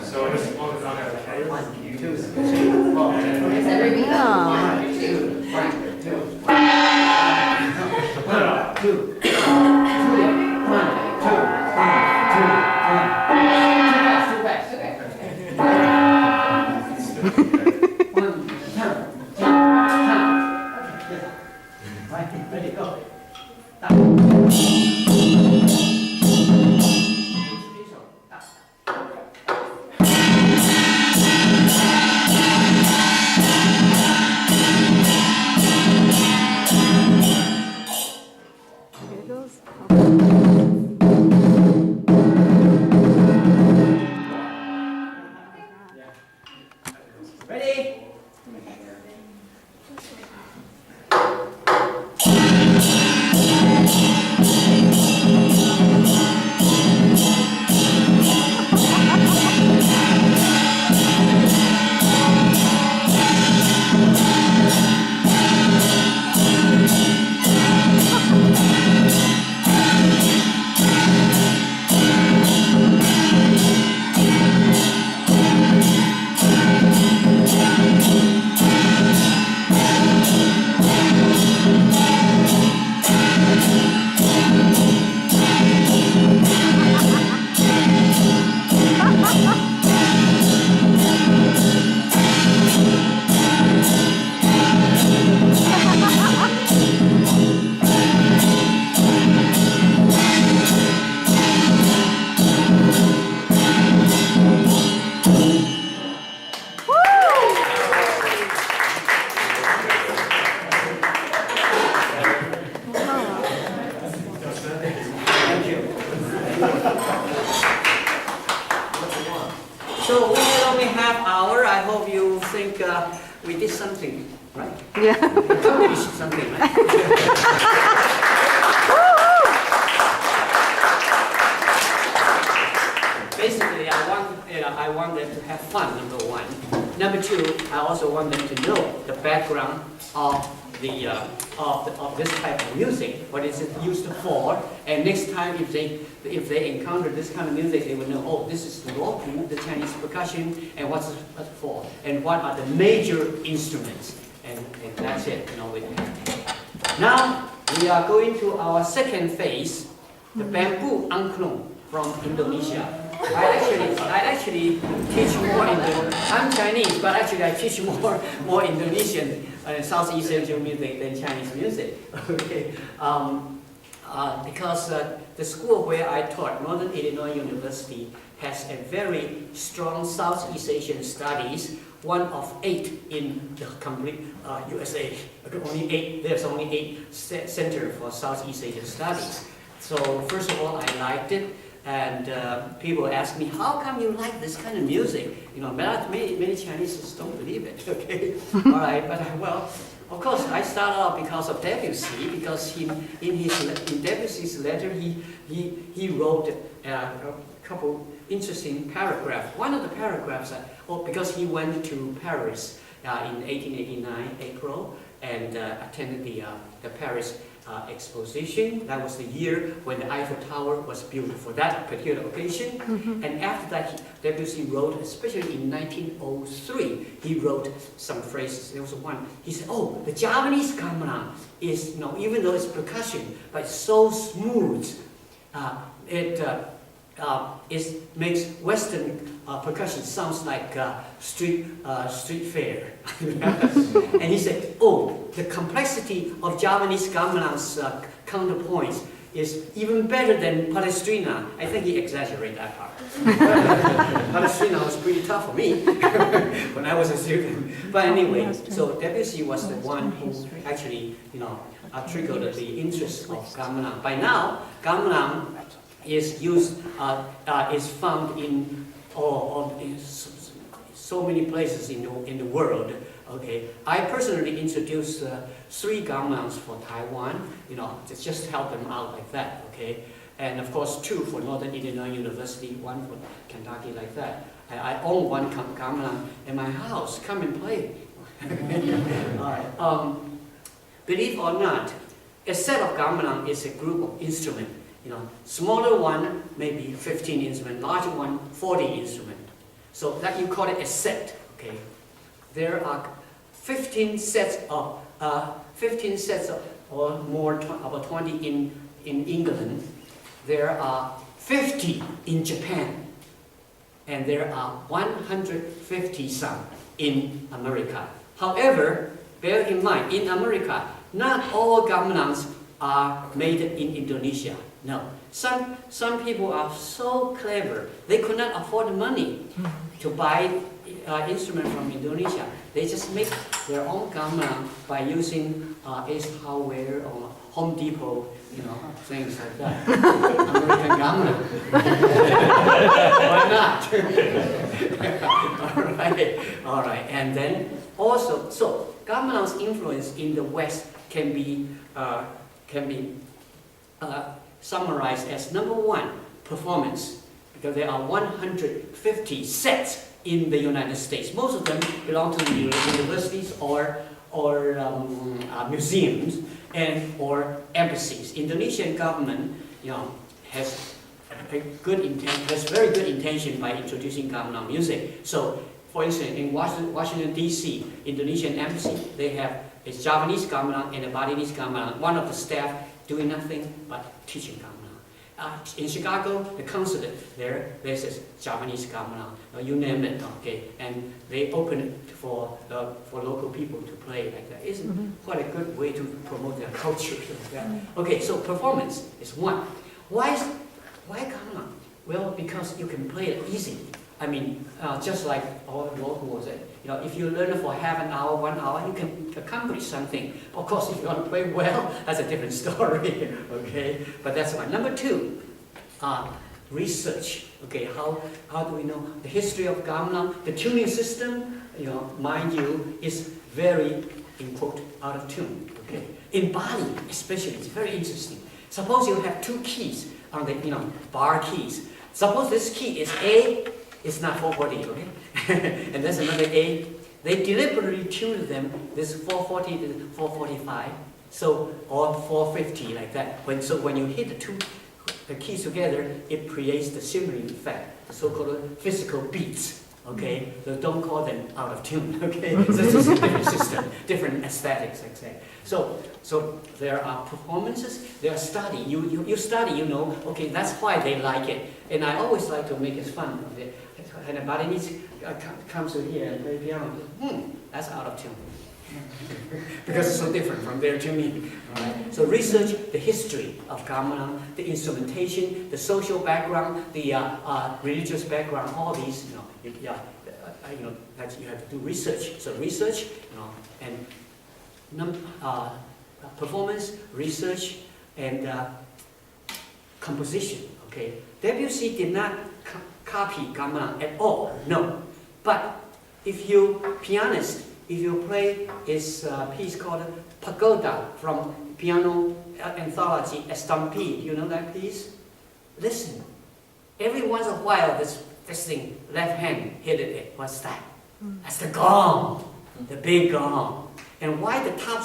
So it's focused on it. 1, 2, 3, 4. Yeah. 1, 2, 1, 2, 1, 2, 1, 2, Here goes. Ready? Thank you. So we had only half hour. I hope you think we did something, right? Yeah. Accomplished something, right? Basically, I want them to have fun, number one. Number two, I also want them to know the background of the of this type of music, what is it used for, and next time if they encounter this kind of music, they will know, oh, this is the Luopu, the Chinese percussion, and what's it for, and what are the major instruments, and that's it. Now we are going to our second phase, the bamboo angklung from Indonesia. I actually teach more I'm Chinese, but actually I teach more Indonesian Southeast Asian music than Chinese music. Okay, because the school where I taught, Northern Illinois University, has a very strong Southeast Asian studies, one of 8 in the complete USA. There's only 8 center for Southeast Asian studies. So first of all, I liked it. And people ask me, how come you like this kind of music? Many Chinese don't believe it. Okay, all right, but well, of course, I started out because of Debussy, because in Debussy's letter, he wrote a couple interesting paragraphs. One of the paragraphs, because he went to Paris in 1889 April and attended the Paris exposition. That was the year when the Eiffel Tower was built for that particular occasion. And after that, Debussy wrote, especially in 1903, he wrote some phrases. There was one, he said, oh, the Javanese gamelan is, even though it's percussion, but it's so smooth, it makes Western percussion sounds like street fair. And he said, oh, the complexity of Javanese gamelan's counterpoints is even better than Palestrina. I think he exaggerated that part. Palestrina was pretty tough for me when I was a student. But anyway, so Debussy was the one who actually, triggered the interest of gamelan. By now, gamelan is used, is found in so many places in the world. Okay, I personally introduced 3 gamelans for Taiwan, to just help them out like that. Okay, and of course 2 for Northern Illinois University, 1 for Kentucky, like that. I own 1 gamelan in my house. Come and play. All right. Believe or not, a set of gamelan is a group of instruments. Smaller one maybe 15 instruments, larger one 40 instruments. So that you call it a set, okay? There are 15 sets of, or more, about 20 in England. There are 50 in Japan. And there are 150 some in America. However, bear in mind, in America, not all gamelans are made in Indonesia. No. Some people are so clever, they could not afford the money to buy instruments from Indonesia. They just make their own gamelan by using Ace Hardware or Home Depot, things like that. American gamelan. Why not? All right. And then also, so gamelan's influence in the West can be summarized as number one, performance, because there are 150 sets in the United States. Most of them belong to the universities or museums or embassies. Indonesian government, has very good intention by introducing gamelan music. So, for instance, in Washington D.C., Indonesian embassy, they have a Javanese gamelan and a Balinese gamelan. One of the staff doing nothing but teaching gamelan. In Chicago, the consulate there's this Javanese gamelan, you name it, okay, and they open it for local people to play like that. Isn't quite a good way to promote their culture like that? Okay, so performance is one. Why gamelan? Well, because you can play it easily. I mean, just like what was it? If you learn it for half an hour, 1 hour, you can accomplish something. Of course, if you want to play well, that's a different story. Okay, but that's one. Number two, research. Okay, how do we know the history of gamelan? The tuning system, mind you, is very, in quote, out of tune. Okay, in Bali especially, it's very interesting. Suppose you have two keys on the bar keys. Suppose this key is A. It's not 440, okay? And there's another A. They deliberately tuned them, this 440 to 445, so, or 450, like that. When you hit the keys together, it creates the simmering effect, the so-called physical beats, okay? So don't call them out of tune, okay? So this is a different system, different aesthetics, like that. So there are performances, there are study. You study, okay, that's why they like it. And I always like to make it fun. Okay? And a Balinese comes to here and play piano. That's out of tune. Because it's so different from their tuning. Right? So research the history of gamelan, the instrumentation, the social background, the religious background, all these, that you have to do research. So research, and performance, research, and composition. Okay, Debussy did not copy gamelan at all, no. But if you play his piece called Pagoda from piano anthology Stampede, you know that piece? Listen, every once in a while this thing, left hand hit it. What's that? That's the gong, the big gong. And why the top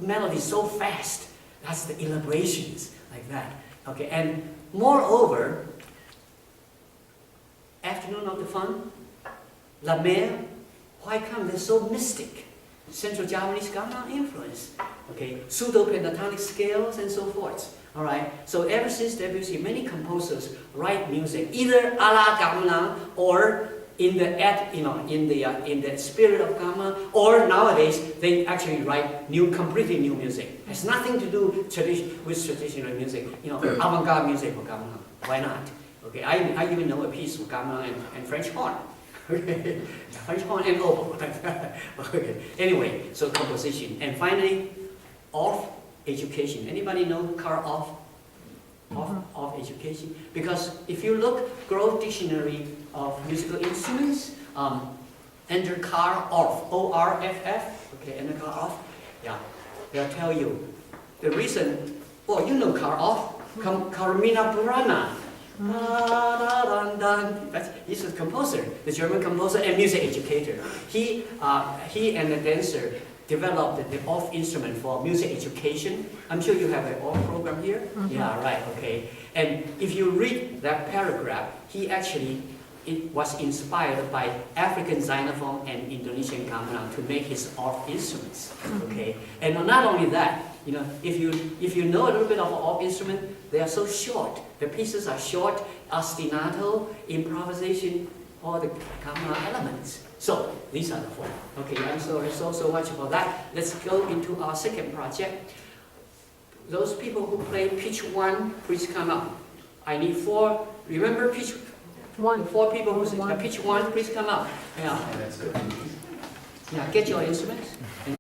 melody so fast? That's the elaborations, like that. Okay, and moreover, Afternoon of the Fun, La Mer, why come they're so mystic? Central Javanese gamelan influence, okay, pseudo-pentatonic scales and so forth. All right. So ever since Debussy, many composers write music either a la gamelan or in the spirit of gamelan, or nowadays they actually write completely new music. It has nothing to do with traditional music. Avant-garde music for gamelan. Why not? Okay, I even know a piece of gamelan and French horn. Okay, French horn and oboe. Okay. Anyway, so composition, and finally, off education. Anybody know Carl Off? Off education? Because if you look Grove Dictionary of Musical Instruments, enter Carl Orff, O-R-F-F. Okay, enter Carl Orff. Yeah, they'll tell you the reason. Oh, you know Carl Orff, Carmina Burana. He's a composer, the German composer and music educator. He and the dancer developed the off instrument for music education. I'm sure you have an off program here. Yeah, right. Okay. And if you read that paragraph, he actually it was inspired by African xylophone and Indonesian gamelan to make his off instruments. Okay, and not only that, you know, if you know a little bit of off instrument, they are so short. The pieces are short, ostinato, improvisation, all the gamelan elements. So these are the four. Okay, I'm sorry so much for that. Let's go into our second project. Those people who play pitch 1, please come up. I need 4. Remember pitch 1. 4 people who pitch 1, please come up. Yeah. Yeah, get your instruments.